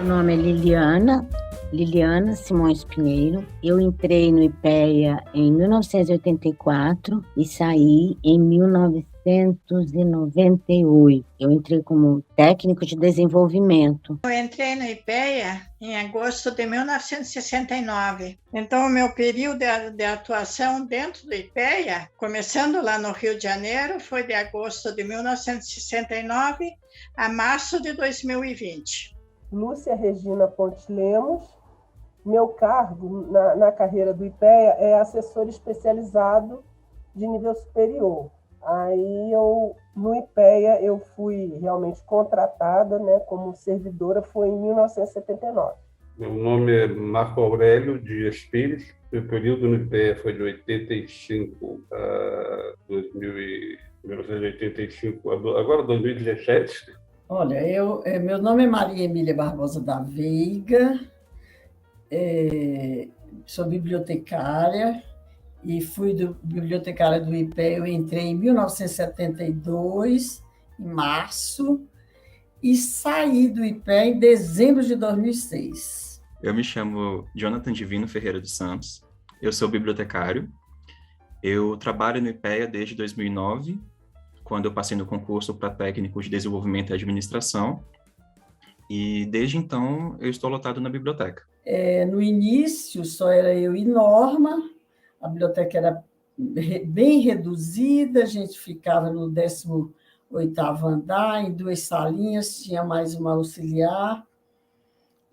Meu nome é Liliana Simões Pinheiro. Eu entrei no IPEA em 1984 e saí em 1998. Eu entrei como técnico de desenvolvimento. Eu entrei no IPEA em agosto de 1969. Então, o meu período de atuação dentro do IPEA, começando lá no Rio de Janeiro, foi de agosto de 1969 a março de 2020. Lúcia Regina Pontes Lemos. Meu cargo na carreira do IPEA é assessor especializado de nível superior. Aí no IPEA eu fui realmente contratada, né, como servidora, foi em 1979. Meu nome é Marco Aurélio Dias Pires. Meu período no IPEA foi de 85 a 1985, agora 2017. Olha, meu nome é Maria Emília Barbosa da Veiga, sou bibliotecária e fui bibliotecária do IPEA. Eu entrei em 1972, em março, e saí do IPEA em dezembro de 2006. Eu me chamo Jonathan Divino Ferreira dos Santos, eu sou bibliotecário, eu trabalho no IPEA desde 2009, quando eu passei no concurso para técnico de desenvolvimento e administração, e desde então eu estou lotado na biblioteca. No início só era eu e Norma, a biblioteca era bem reduzida, a gente ficava no 18º andar, em 2 salinhas, tinha mais uma auxiliar,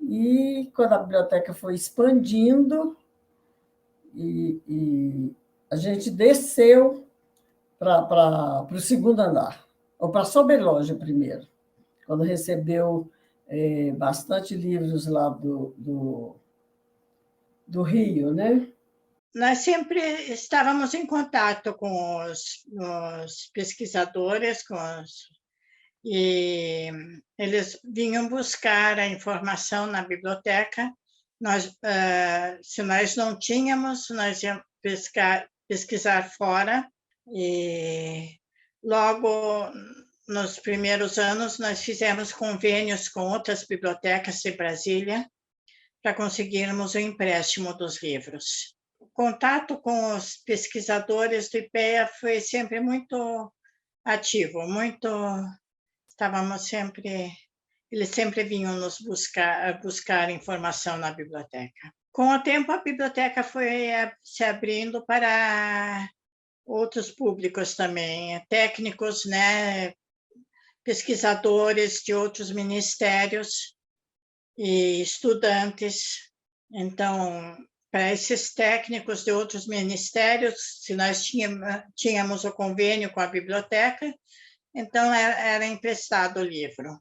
e quando a biblioteca foi expandindo, e a gente desceu para o 2º andar, ou para a sobreloja primeiro, quando recebeu bastante livros lá do Rio, né? Nós sempre estávamos em contato com os pesquisadores, e eles vinham buscar a informação na biblioteca. Se nós não tínhamos, nós íamos pesquisar fora. E logo nos primeiros anos nós fizemos convênios com outras bibliotecas de Brasília para conseguirmos o empréstimo dos livros. O contato com os pesquisadores do IPEA foi sempre muito ativo, eles sempre vinham nos buscar informação na biblioteca. Com o tempo, a biblioteca foi se abrindo para outros públicos também, técnicos, né, pesquisadores de outros ministérios e estudantes. Então, para esses técnicos de outros ministérios, se nós tínhamos o convênio com a biblioteca, então era emprestado o livro.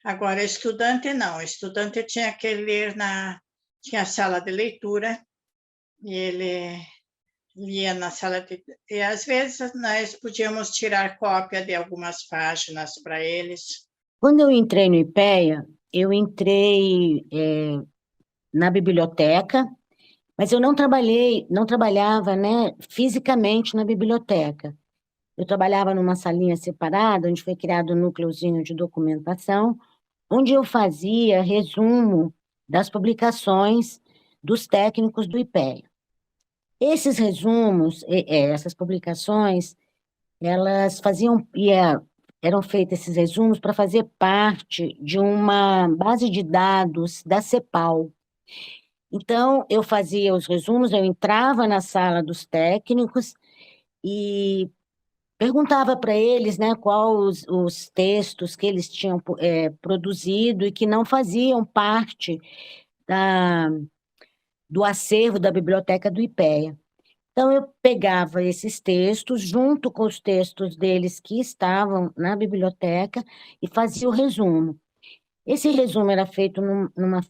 Agora, estudante não, estudante tinha que ler tinha a sala de leitura, e ele lia na sala e às vezes nós podíamos tirar cópia de algumas páginas para eles. Quando eu entrei no IPEA, eu entrei na biblioteca, mas eu não trabalhava, né, fisicamente na biblioteca. Eu trabalhava numa salinha separada, onde foi criado um núcleozinho de documentação, onde eu fazia resumo das publicações dos técnicos do IPEA. Esses resumos, essas publicações, elas eram feitos esses resumos para fazer parte de uma base de dados da CEPAL. Então, eu fazia os resumos, eu entrava na sala dos técnicos e perguntava para eles, né, quais os textos que eles tinham produzido e que não faziam parte do acervo da biblioteca do IPEA. Então, eu pegava esses textos, junto com os textos deles que estavam na biblioteca, e fazia o resumo. Esse resumo era feito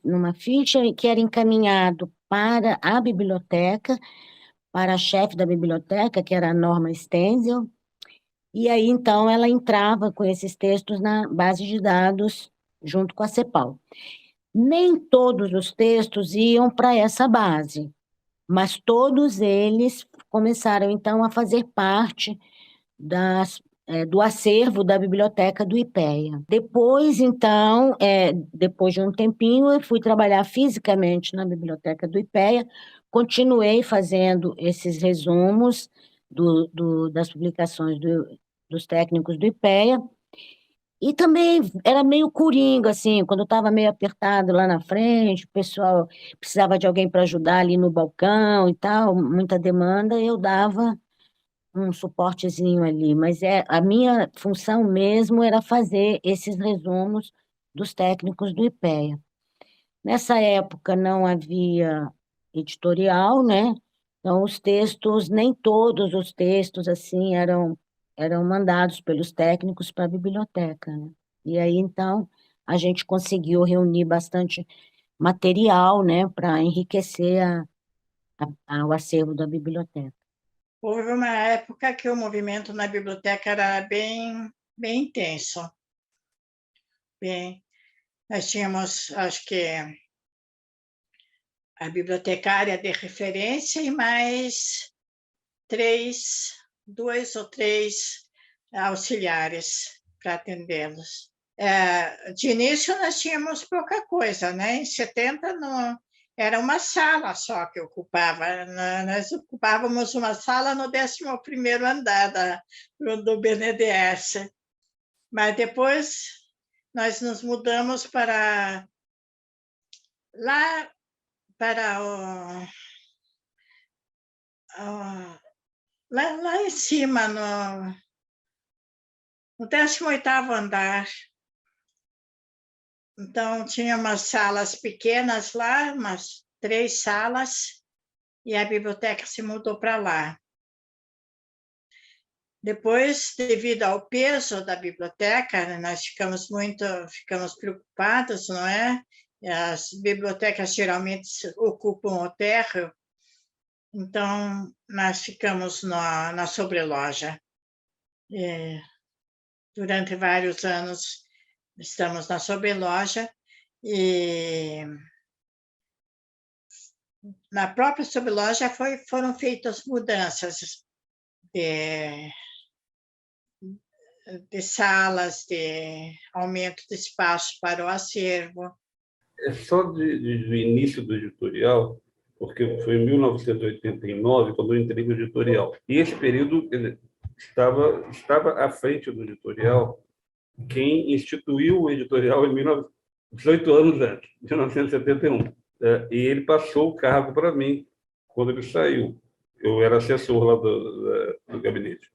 numa ficha que era encaminhado para a biblioteca, para a chefe da biblioteca, que era a Norma Stenzel, e aí, então, ela entrava com esses textos na base de dados, junto com a CEPAL. Nem todos os textos iam para essa base, mas todos eles começaram, então, a fazer parte do acervo da biblioteca do IPEA. Depois, então, depois de um tempinho, eu fui trabalhar fisicamente na biblioteca do IPEA, continuei fazendo esses resumos das publicações dos técnicos do IPEA, e também era meio coringa, assim, quando eu estava meio apertado lá na frente, o pessoal precisava de alguém para ajudar ali no balcão e tal, muita demanda, eu dava um suportezinho ali, mas a minha função mesmo era fazer esses resumos dos técnicos do IPEA. Nessa época não havia editorial, né? Então os textos, nem todos os textos assim eram mandados pelos técnicos para a biblioteca, né? E aí então a gente conseguiu reunir bastante material, né, para enriquecer o acervo da biblioteca. Houve uma época que o movimento na biblioteca era bem intenso. Nós tínhamos, acho que, a bibliotecária de referência e mais dois ou três auxiliares para atendê-los. De início, nós tínhamos pouca coisa, né? Em 70, não, era uma sala só que ocupava. Nós ocupávamos uma sala no 11º andar do BNDES. Mas depois nós nos mudamos para lá, para lá em cima, no 18º andar. Então, tinha umas salas pequenas lá, umas 3 salas, e a biblioteca se mudou para lá. Depois, devido ao peso da biblioteca, nós ficamos preocupados, não é? As bibliotecas geralmente ocupam o térreo, então nós ficamos na sobreloja. Durante vários anos estamos na sobreloja, e na própria sobreloja foram feitas mudanças de salas, de aumento de espaço para o acervo. É só do início do editorial, porque foi em 1989 quando eu entrei no editorial. E esse período ele estava à frente do editorial quem instituiu o editorial em 18 anos antes, 1971. E ele passou o cargo para mim quando ele saiu. Eu era assessor lá do gabinete.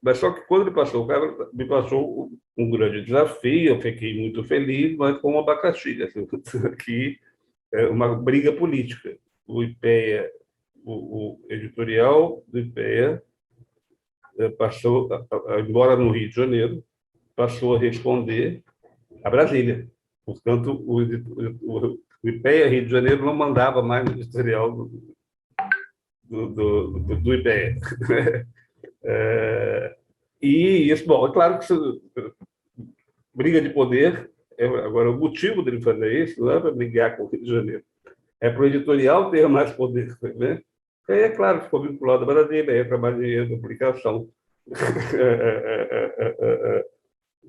Mas só que quando ele passou o cargo, me passou um grande desafio, eu fiquei muito feliz, mas com um abacaxi. Assim, aqui é uma briga política. O IPEA, o editorial do IPEA passou, embora no Rio de Janeiro, passou a responder a Brasília. Portanto, o IPEA Rio de Janeiro não mandava mais no editorial do IPEA. E isso, bom, é claro que isso, briga de poder, agora o motivo dele fazer isso não é para brigar com o Rio de Janeiro, é para o editorial ter mais poder, né? E aí, é claro, ficou vinculado à Brasília, aí para mais dinheiro da publicação,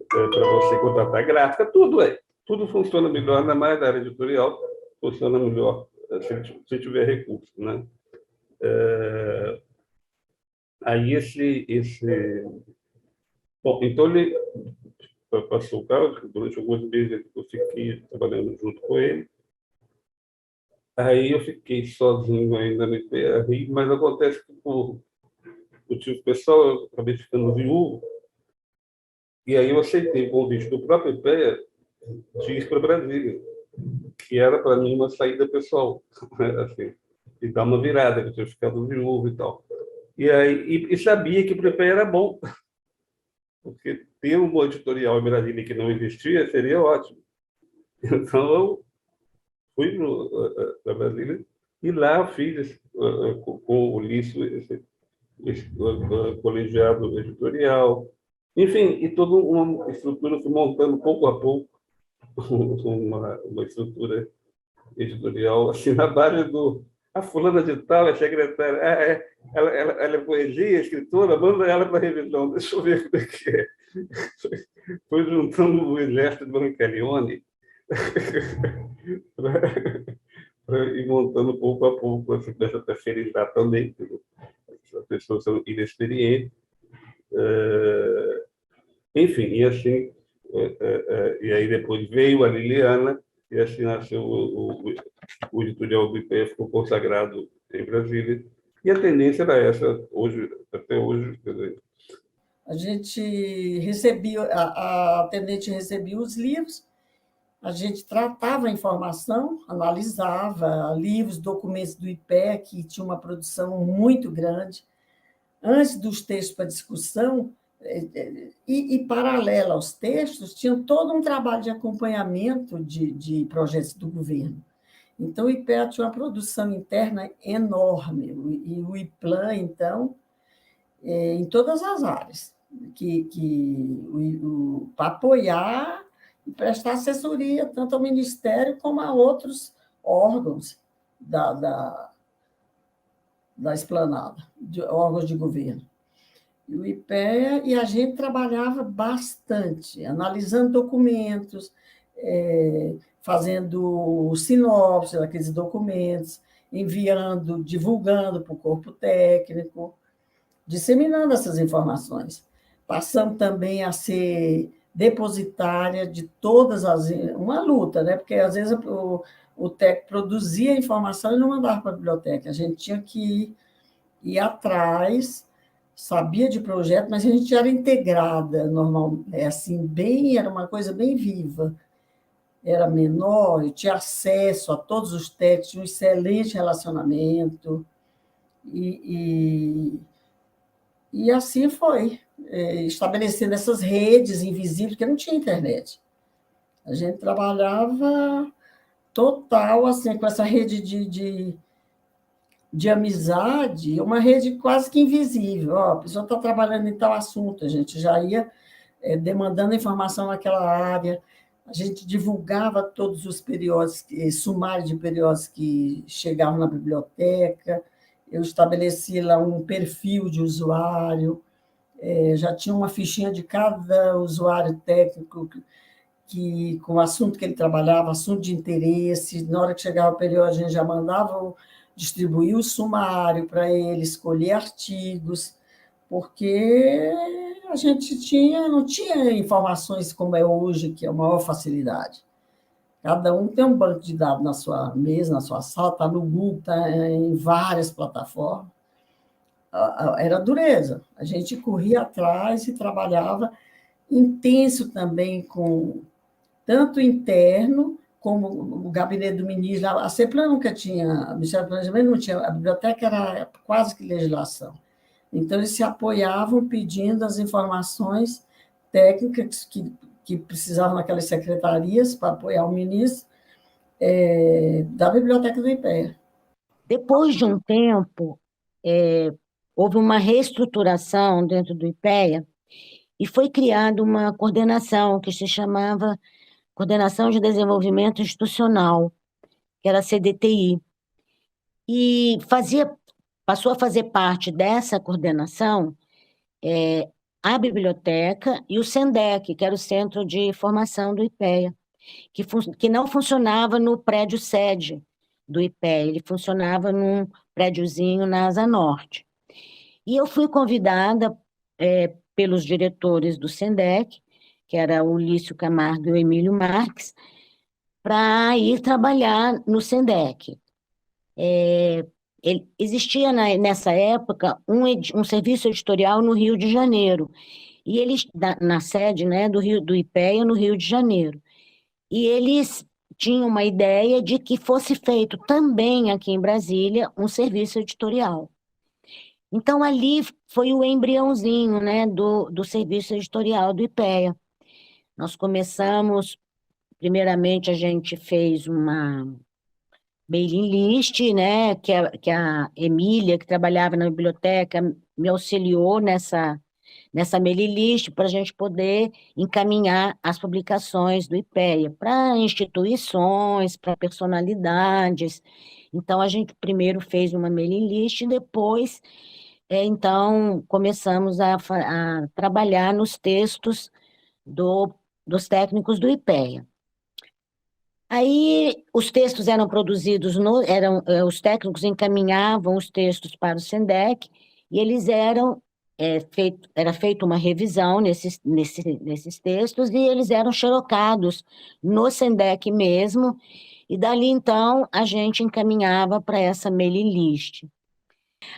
para você contratar gráfica, tudo funciona melhor, ainda mais na área editorial, funciona melhor se tiver recurso, né? Aí bom, então ele passou o carro, durante alguns meses eu fiquei trabalhando junto com ele. Aí eu fiquei sozinho ainda no IPEA, mas acontece que por motivo pessoal eu acabei ficando viúvo, e aí eu aceitei o convite do próprio IPEA de ir para Brasília, que era para mim uma saída pessoal, assim, e dar uma virada, que eu tinha ficado viúvo e tal. E aí sabia que para o IPEA era bom, porque ter um editorial em Brasília que não existia seria ótimo. Então eu fui para Brasília e lá fiz com o Ulisses esse colegiado editorial, enfim, e toda uma estrutura fui montando pouco a pouco uma estrutura editorial assim na base a fulana de tal é secretária, ela é poesia, escritora, manda ela para a revisão, deixa eu ver como é que é. Foi juntando o exército de Brancaleone para ir montando pouco a pouco essa terceira idade também. As pessoas são inexperientes. Enfim, e assim, e aí depois veio a Liliana, e assim nasceu o editorial do IPE, ficou consagrado em Brasília. E a tendência era essa, hoje, até hoje. Quer dizer, a gente recebia, a atendente recebia os livros, a gente tratava a informação, analisava livros, documentos do IPE, que tinha uma produção muito grande. Antes dos textos para discussão, e paralelo aos textos, tinha todo um trabalho de acompanhamento de projetos do governo. Então, o IPEA tinha uma produção interna enorme, e o IPLAN, então, em todas as áreas, para apoiar e prestar assessoria tanto ao Ministério como a outros órgãos da esplanada, órgãos de governo. E o IPEA, e a gente trabalhava bastante, analisando documentos, fazendo sinopse daqueles documentos, enviando, divulgando para o corpo técnico, disseminando essas informações. Passamos também a ser depositária de todas as... Uma luta, né? Porque, às vezes, o técnico produzia a informação e não mandava para a biblioteca. A gente tinha que ir atrás, sabia de projeto, mas a gente era integrada, normal, assim, era uma coisa bem viva. Era menor, eu tinha acesso a todos os técnicos, tinha um excelente relacionamento, e assim foi, estabelecendo essas redes invisíveis, porque não tinha internet. A gente trabalhava total, assim, com essa rede de amizade, uma rede quase que invisível. A pessoa está trabalhando em tal assunto, a gente já ia demandando informação naquela área, a gente divulgava todos os periódicos, sumário de periódicos que chegavam na biblioteca, eu estabeleci lá um perfil de usuário, já tinha uma fichinha de cada usuário técnico com o assunto que ele trabalhava, assunto de interesse. Na hora que chegava o período, a gente já mandava distribuir o sumário para ele, escolher artigos, porque a gente não tinha informações como é hoje, que é a maior facilidade. Cada um tem um banco de dados na sua mesa, na sua sala, está no Google, está em várias plataformas. Era dureza. A gente corria atrás e trabalhava intenso também com tanto interno como o gabinete do ministro. A CEPLAN nunca tinha, o Ministério do Planejamento não tinha, a biblioteca era quase que legislação. Então, eles se apoiavam pedindo as informações técnicas que precisavam naquelas secretarias para apoiar o ministro da biblioteca do IPEA. Depois de um tempo, houve uma reestruturação dentro do IPEA e foi criada uma coordenação que se chamava Coordenação de Desenvolvimento Institucional, que era a CDTI. E passou a fazer parte dessa coordenação a biblioteca e o SENDEC, que era o Centro de Formação do IPEA, que não funcionava no prédio sede do IPEA, ele funcionava num prédiozinho na Asa Norte. E eu fui convidada pelos diretores do SENDEC, que era o Lício Camargo e o Emílio Marques, para ir trabalhar no SENDEC. Existia, nessa época, um serviço editorial no Rio de Janeiro, e eles, na sede, né, do IPEA, no Rio de Janeiro. E eles tinham uma ideia de que fosse feito também aqui em Brasília um serviço editorial. Então, ali foi o embriãozinho, né, do serviço editorial do IPEA. Nós começamos, primeiramente, a gente fez uma mailing list, né, que a Emília, que trabalhava na biblioteca, me auxiliou nessa mailing list para a gente poder encaminhar as publicações do IPEA para instituições, para personalidades. Então, a gente primeiro fez uma mailing list e depois, então, começamos a trabalhar nos textos dos técnicos do IPEA. Aí, os textos eram produzidos, os técnicos encaminhavam os textos para o SENDEC, e eles era feita uma revisão nesses textos, e eles eram xerocados no SENDEC mesmo, e dali, então, a gente encaminhava para essa mailing list.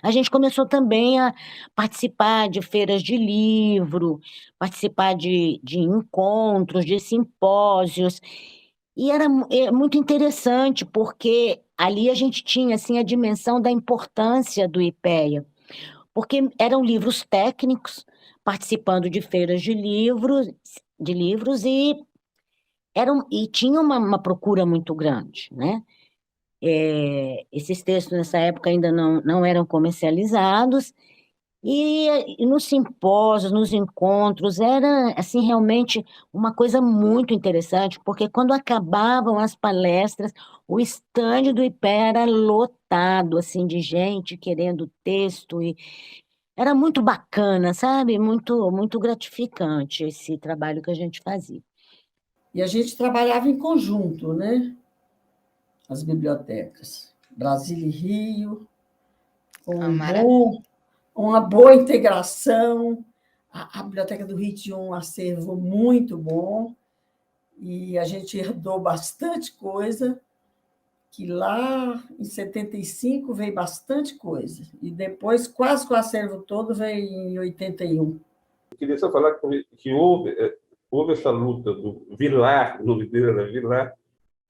A gente começou também a participar de feiras de livro, participar de encontros, de simpósios, e era muito interessante, porque ali a gente tinha assim, a dimensão da importância do IPEA, porque eram livros técnicos, participando de feiras de livros e tinha uma procura muito grande, né? Esses textos nessa época ainda não eram comercializados, e nos simpósios, nos encontros, era assim realmente uma coisa muito interessante, porque quando acabavam as palestras, o estande do IPEA era lotado assim, de gente querendo texto, e era muito bacana, sabe? Muito, muito gratificante esse trabalho que a gente fazia. E a gente trabalhava em conjunto, né? As bibliotecas, Brasília e Rio, uma boa integração. A Biblioteca do Rio tinha um acervo muito bom, e a gente herdou bastante coisa, que lá em 75 veio bastante coisa, e depois quase que o acervo todo veio em 81. Eu queria só falar que houve essa luta do Vilar, o nome dele era Vilar,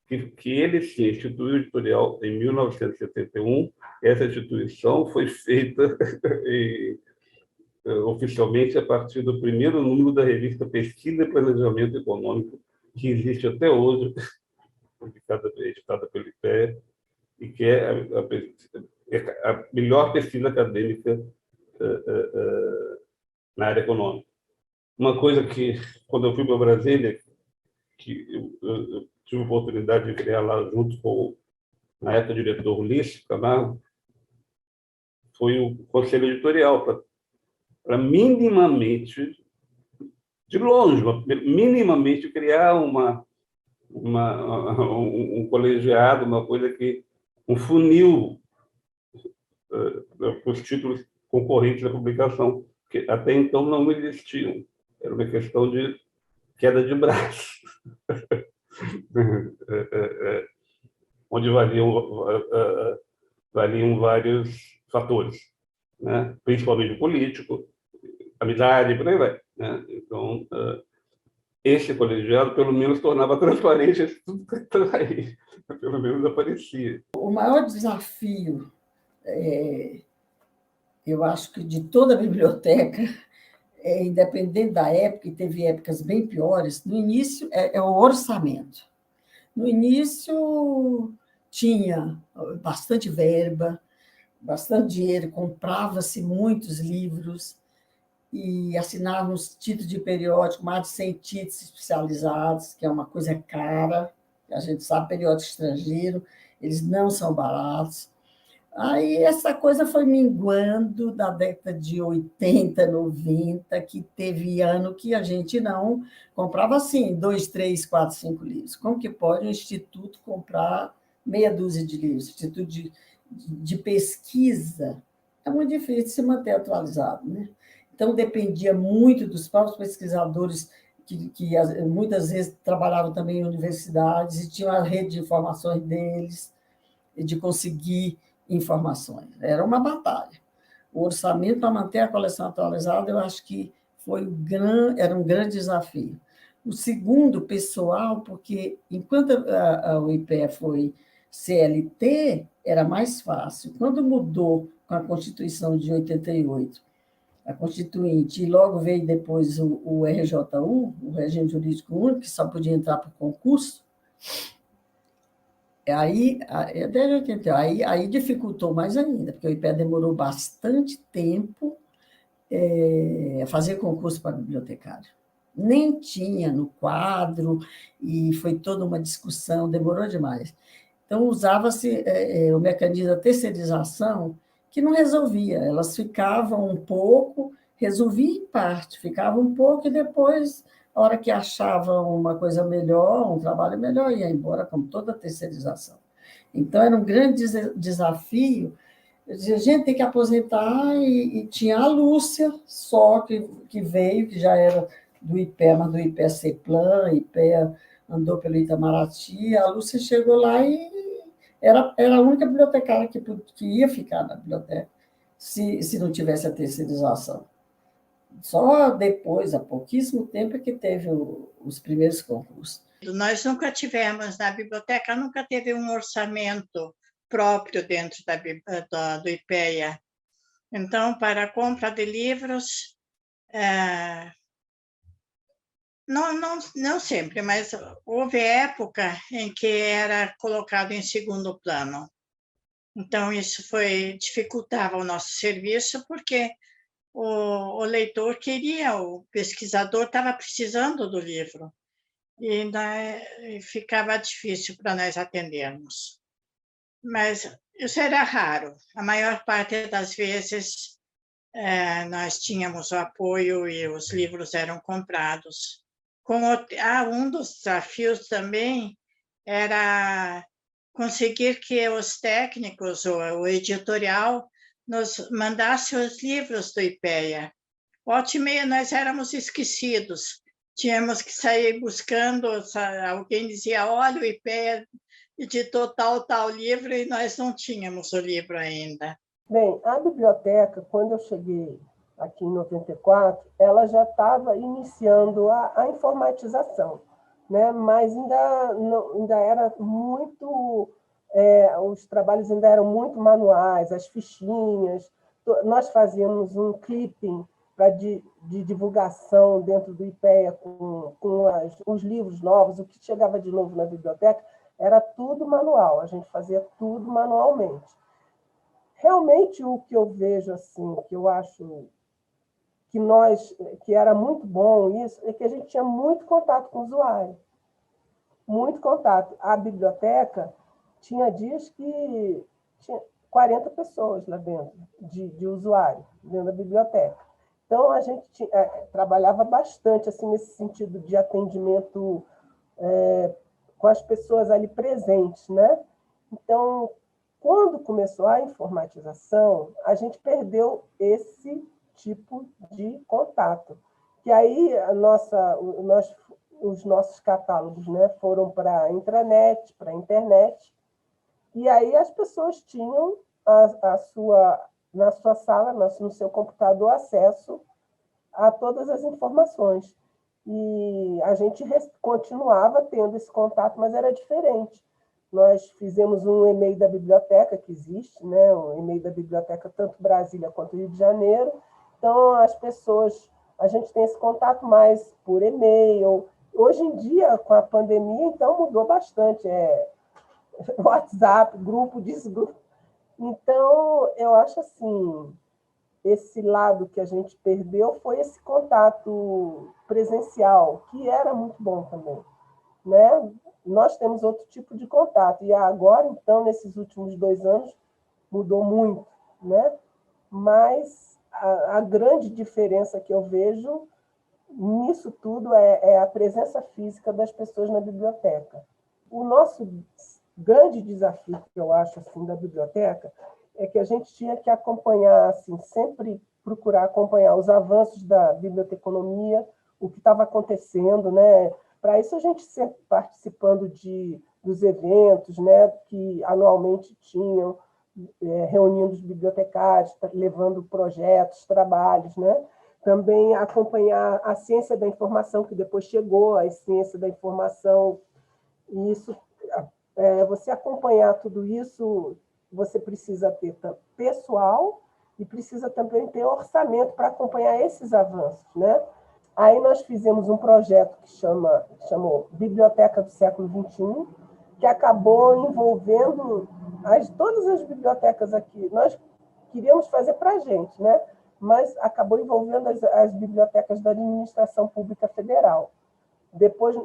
que ele se instituiu o editorial em 1971. Essa instituição foi feita oficialmente a partir do primeiro número da revista Pesquisa e Planejamento Econômico, que existe até hoje, editada pelo IPEA, e que é a melhor pesquisa acadêmica na área econômica. Uma coisa que, quando eu fui para Brasília, que eu tive a oportunidade de criar lá junto com, na época, o diretor Ulisses Camargo, foi o conselho editorial, para minimamente, de longe, minimamente criar um colegiado, uma coisa que, um funil para os títulos concorrentes da publicação, que até então não existiam. Era uma questão de queda de braço, onde valiam vários fatores, né? Principalmente o político, amizade, por aí vai, né? Então, esse colegiado, pelo menos, tornava transparente tudo que estava aí, pelo menos aparecia. O maior desafio, eu acho que de toda a biblioteca, independente da época, e teve épocas bem piores, no início é o orçamento. No início tinha bastante verba, bastante dinheiro, comprava-se muitos livros e assinávamos títulos de periódico, mais de 100 títulos especializados, que é uma coisa cara, a gente sabe, periódico estrangeiro, eles não são baratos. Aí essa coisa foi minguando da década de 80, 90, que teve ano que a gente não comprava assim, 2, 3, 4, 5 livros. Como que pode um instituto comprar meia dúzia de livros? Instituto de pesquisa é muito difícil se manter atualizado, né? Então, dependia muito dos próprios pesquisadores, que muitas vezes trabalhavam também em universidades e tinham a rede de informações deles, e de conseguir informações. Era uma batalha. O orçamento para manter a coleção atualizada, eu acho que era um grande desafio. O segundo, pessoal, porque enquanto o IPEA foi CLT, era mais fácil. Quando mudou com a Constituição de 88, a Constituinte, e logo veio depois o RJU, o Regime Jurídico Único, que só podia entrar por concurso, desde 81, aí dificultou mais ainda, porque o IPEA demorou bastante tempo fazer concurso para bibliotecário. Nem tinha no quadro, e foi toda uma discussão, demorou demais. Então, usava-se o mecanismo da terceirização, que não resolvia, elas ficavam um pouco, resolvia em parte, ficavam um pouco, e depois, a hora que achavam uma coisa melhor, um trabalho melhor, ia embora, como toda terceirização. Então, era um grande desafio. Eu dizia, a gente tem que aposentar, e tinha a Lúcia, só que veio, que já era do IPEA, mas do IPEA CEPLAN, IPEA andou pelo Itamaraty, a Lúcia chegou lá e era a única bibliotecária que ia ficar na biblioteca, se não tivesse a terceirização. Só depois, há pouquíssimo tempo, é que teve os primeiros concursos. Nós nunca tivemos, na biblioteca, nunca teve um orçamento próprio dentro do IPEA. Então, para a compra de livros, não sempre, mas houve época em que era colocado em segundo plano. Então, isso dificultava o nosso serviço, porque o leitor queria, o pesquisador estava precisando do livro, e ficava difícil para nós atendermos. Mas isso era raro. A maior parte das vezes nós tínhamos o apoio e os livros eram comprados. Um dos desafios também era conseguir que os técnicos, o editorial, nos mandasse os livros do IPEA. Volta e meia nós éramos esquecidos. Tínhamos que sair buscando, alguém dizia, olha, o IPEA editou tal livro, e nós não tínhamos o livro ainda. Bem, a biblioteca, quando eu cheguei aqui em 94, ela já estava iniciando a informatização, né? Mas ainda era muito... os trabalhos ainda eram muito manuais, as fichinhas. Nós fazíamos um clipping de divulgação dentro do IPEA com os livros novos, o que chegava de novo na biblioteca, era tudo manual, a gente fazia tudo manualmente. Realmente, o que eu vejo, assim, que eu acho que era muito bom isso, é que a gente tinha muito contato com o usuário. Muito contato. A biblioteca tinha dias que tinha 40 pessoas lá dentro, de usuário, dentro da biblioteca. Então, a gente trabalhava bastante assim, nesse sentido de atendimento com as pessoas ali presentes, né? Então, quando começou a informatização, a gente perdeu esse tipo de contato. Que aí os nossos catálogos, né, foram para a intranet, para a internet, e aí as pessoas tinham na sua sala, no seu computador, acesso a todas as informações. E a gente continuava tendo esse contato, mas era diferente. Nós fizemos um e-mail da biblioteca, que existe, né? Um e-mail da biblioteca, tanto Brasília quanto Rio de Janeiro. Então, a gente tem esse contato mais por e-mail. Hoje em dia, com a pandemia, então mudou bastante. WhatsApp, grupo disso, grupo. Então, eu acho assim, esse lado que a gente perdeu foi esse contato presencial, que era muito bom também, né? Nós temos outro tipo de contato, e agora, então, nesses últimos 2 anos, mudou muito, né? Mas a grande diferença que eu vejo nisso tudo é a presença física das pessoas na biblioteca. O nosso grande desafio, que eu acho, assim, da biblioteca, é que a gente tinha que acompanhar, assim, sempre procurar acompanhar os avanços da biblioteconomia, o que estava acontecendo, né? Para isso, a gente sempre participando dos eventos, né, que anualmente tinham, reunindo os bibliotecários, levando projetos, trabalhos, né? Também acompanhar a ciência da informação, que depois chegou, a ciência da informação. E isso, você acompanhar tudo isso, você precisa ter pessoal e precisa também ter orçamento para acompanhar esses avanços, né? Aí nós fizemos um projeto que chamou Biblioteca do Século XXI, que acabou envolvendo todas as bibliotecas aqui. Nós queríamos fazer para a gente, né? mas acabou envolvendo as bibliotecas da administração pública federal. Depois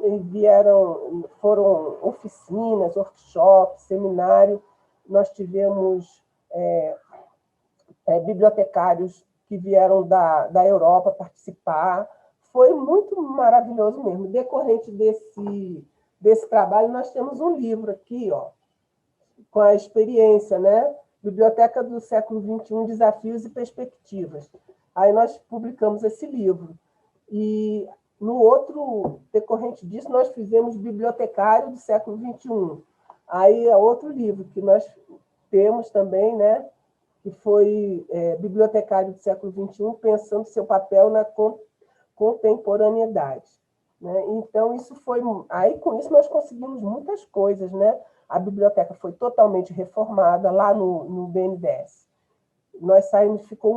foram oficinas, workshops, seminário. Nós tivemos bibliotecários que vieram da Europa participar. Foi muito maravilhoso mesmo. Decorrente desse trabalho, nós temos um livro aqui, ó, com a experiência, né? Biblioteca do século XXI, Desafios e Perspectivas. Aí nós publicamos esse livro. E no outro, decorrente disso, nós fizemos Bibliotecário do século XXI. Aí é outro livro que nós temos também, né? Que foi Bibliotecário do século XXI, pensando seu papel na contemporaneidade. Né? Então, isso foi... Aí, com isso, nós conseguimos muitas coisas, né? A biblioteca foi totalmente reformada lá no BNDES. Nós saímos, ficou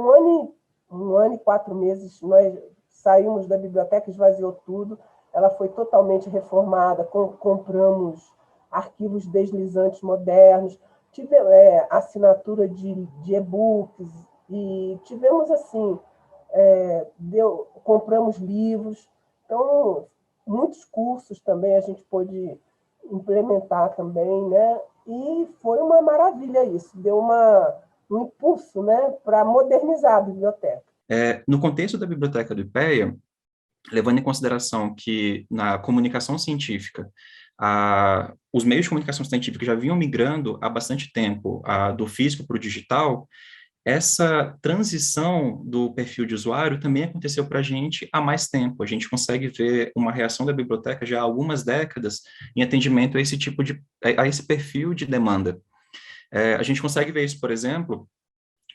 um ano e 4 meses, nós saímos da biblioteca, esvaziou tudo, ela foi totalmente reformada, compramos arquivos deslizantes modernos, tivemos assinatura de e-books, e tivemos, assim, compramos livros, então, muitos cursos também a gente pôde implementar também, né? E foi uma maravilha isso, deu um impulso, né, para modernizar a biblioteca. No contexto da biblioteca do IPEA, levando em consideração que na comunicação científica, os meios de comunicação científica já vinham migrando há bastante tempo do físico para o digital, essa transição do perfil de usuário também aconteceu para a gente há mais tempo. A gente consegue ver uma reação da biblioteca já há algumas décadas em atendimento a esse perfil de demanda. A gente consegue ver isso, por exemplo,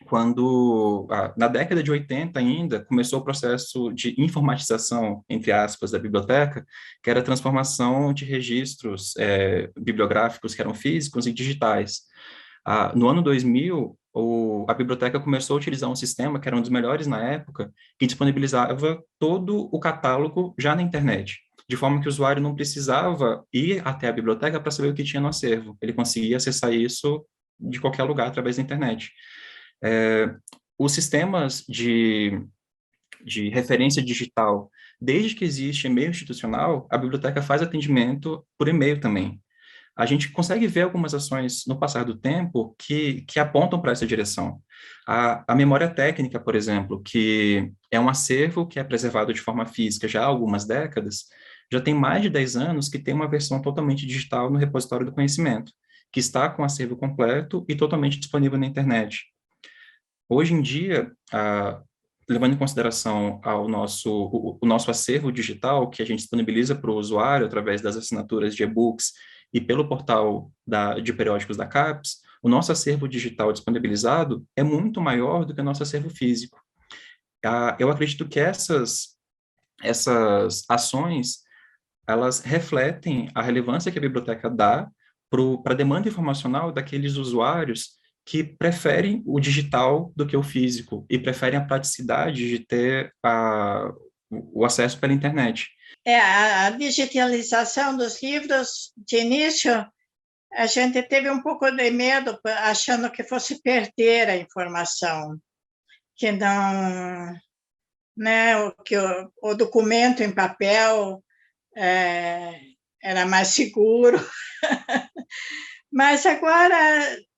quando, na década de 80 ainda, começou o processo de informatização, entre aspas, da biblioteca, que era a transformação de registros bibliográficos que eram físicos em digitais. No ano 2000, a biblioteca começou a utilizar um sistema que era um dos melhores na época, que disponibilizava todo o catálogo já na internet, de forma que o usuário não precisava ir até a biblioteca para saber o que tinha no acervo. Ele conseguia acessar isso de qualquer lugar através da internet. Os sistemas de referência digital, desde que existe e-mail institucional, a biblioteca faz atendimento por e-mail também. A gente consegue ver algumas ações no passar do tempo que apontam para essa direção. A memória técnica, por exemplo, que é um acervo que é preservado de forma física já há algumas décadas, já tem mais de 10 anos que tem uma versão totalmente digital no repositório do conhecimento, que está com o acervo completo e totalmente disponível na internet. Hoje em dia, levando em consideração o nosso acervo digital, que a gente disponibiliza para o usuário através das assinaturas de e-books e pelo portal de periódicos da CAPES, o nosso acervo digital disponibilizado é muito maior do que o nosso acervo físico. Eu acredito que essas ações, elas refletem a relevância que a biblioteca dá para a demanda informacional daqueles usuários que preferem o digital do que o físico e preferem a praticidade de ter o acesso pela internet. A digitalização dos livros, de início, a gente teve um pouco de medo, achando que fosse perder a informação, que não, né, que o documento em papel era mais seguro. Mas agora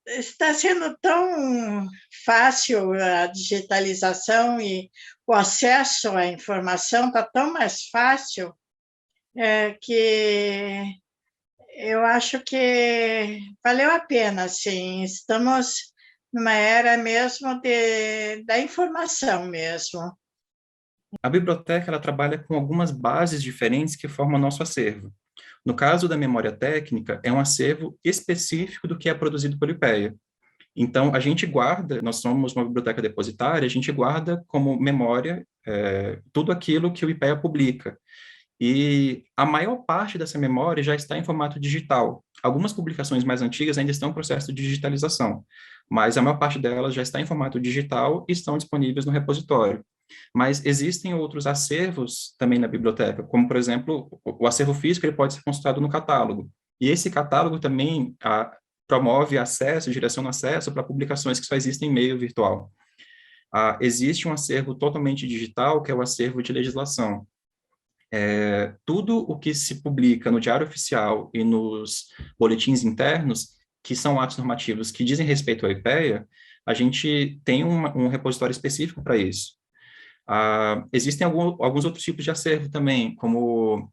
está sendo tão fácil a digitalização e o acesso à informação está tão mais fácil que eu acho que valeu a pena, sim. Estamos numa era mesmo da informação mesmo. A biblioteca ela trabalha com algumas bases diferentes que formam o nosso acervo. No caso da memória técnica, é um acervo específico do que é produzido pelo IPEA. Então, a gente guarda, nós somos uma biblioteca depositária, a gente guarda como memória tudo aquilo que o IPEA publica. E a maior parte dessa memória já está em formato digital. Algumas publicações mais antigas ainda estão em processo de digitalização, mas a maior parte delas já está em formato digital e estão disponíveis no repositório. Mas existem outros acervos também na biblioteca, como, por exemplo, o acervo físico ele pode ser consultado no catálogo. E esse catálogo também promove acesso, direciona acesso para publicações que só existem em meio virtual. Existe um acervo totalmente digital, que é o acervo de legislação. Tudo o que se publica no Diário Oficial e nos boletins internos, que são atos normativos que dizem respeito à IPEA, a gente tem um repositório específico para isso. Existem alguns outros tipos de acervo também, como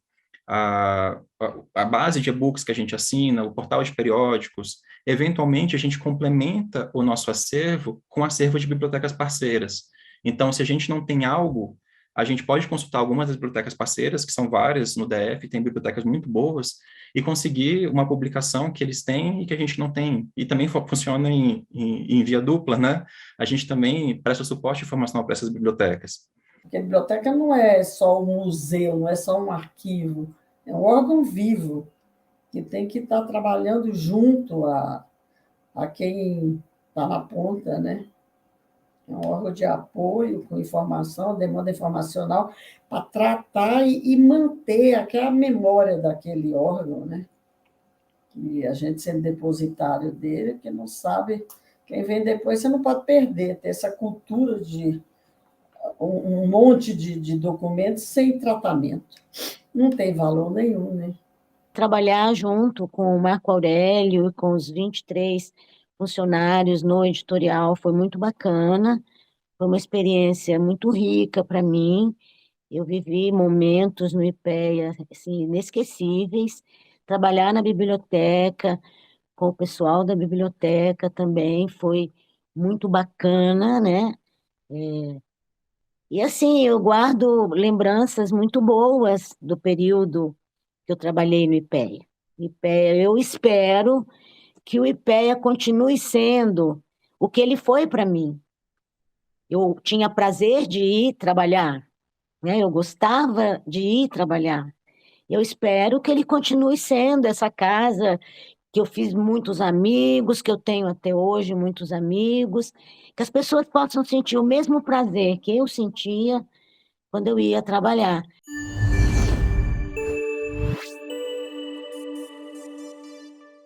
a base de e-books que a gente assina, o portal de periódicos. Eventualmente, a gente complementa o nosso acervo com acervo de bibliotecas parceiras. Então, se a gente não tem algo, a gente pode consultar algumas das bibliotecas parceiras, que são várias no DF, tem bibliotecas muito boas, e conseguir uma publicação que eles têm e que a gente não tem. E também funciona em via dupla, né? A gente também presta suporte informacional para essas bibliotecas. Porque a biblioteca não é só um museu, não é só um arquivo, é um órgão vivo, que tem que estar trabalhando junto a quem está na ponta, né? É um órgão de apoio com informação, demanda informacional, para tratar e manter aquela memória daquele órgão, né? E a gente sendo depositário dele, que não sabe, quem vem depois, você não pode perder, ter essa cultura de um monte de documentos sem tratamento. Não tem valor nenhum, né? Trabalhar junto com o Marco Aurélio e com os 23 funcionários no editorial foi muito bacana, foi uma experiência muito rica para mim. Eu vivi momentos no IPEA assim, inesquecíveis. Trabalhar na biblioteca, com o pessoal da biblioteca também foi muito bacana, né? E assim, eu guardo lembranças muito boas do período que eu trabalhei no IPEA. Eu espero que o IPEA continue sendo o que ele foi para mim. Eu tinha prazer de ir trabalhar, né? Eu gostava de ir trabalhar. Eu espero que ele continue sendo essa casa que eu fiz muitos amigos, que eu tenho até hoje muitos amigos, que as pessoas possam sentir o mesmo prazer que eu sentia quando eu ia trabalhar.